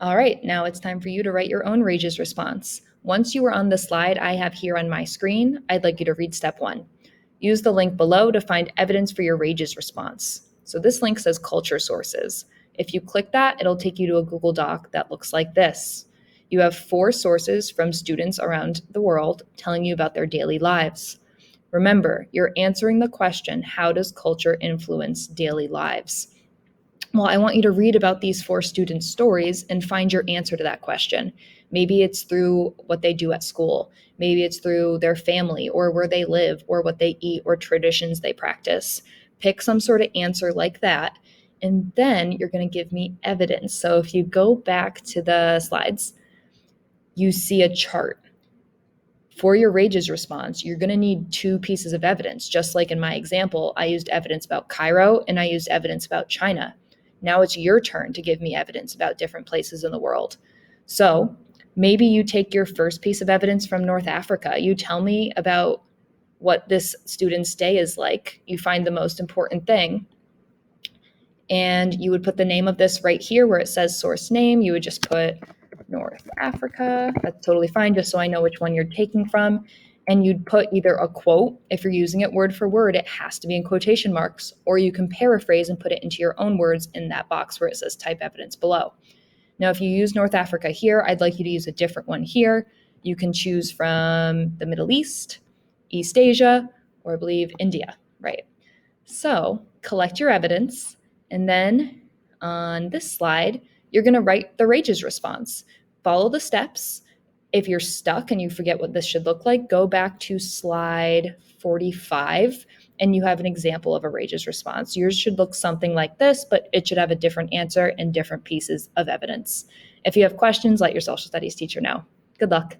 All right, now it's time for you to write your own RAGES response. Once you are on the slide I have here on my screen, I'd like you to read step 1. Use the link below to find evidence for your RAGES response. So this link says culture sources. If you click that, it'll take you to a Google Doc that looks like this. You have 4 sources from students around the world telling you about their daily lives. Remember, you're answering the question, how does culture influence daily lives? Well, I want you to read about these 4 students' stories and find your answer to that question. Maybe it's through what they do at school. Maybe it's through their family or where they live or what they eat or traditions they practice. Pick some sort of answer like that, and then you're going to give me evidence. So if you go back to the slides, you see a chart. For your RAGES response, you're going to need 2 pieces of evidence. Just like in my example, I used evidence about Cairo and I used evidence about China. Now it's your turn to give me evidence about different places in the world. So maybe you take your first piece of evidence from North Africa. You tell me about what this student's day is like. You find the most important thing. And you would put the name of this right here where it says source name. You would just put North Africa. That's totally fine, just so I know which one you're taking from. And you'd put either a quote, if you're using it word for word, it has to be in quotation marks, or you can paraphrase and put it into your own words in that box where it says type evidence below. Now, if you use North Africa here, I'd like you to use a different one here. You can choose from the Middle East, East Asia, or I believe India, right? So collect your evidence, and then on this slide, you're going to write the RAGES response. Follow the steps. If you're stuck and you forget what this should look like, go back to slide 45 and you have an example of a RAGES response. Yours should look something like this, but it should have a different answer and different pieces of evidence. If you have questions, let your social studies teacher know. Good luck.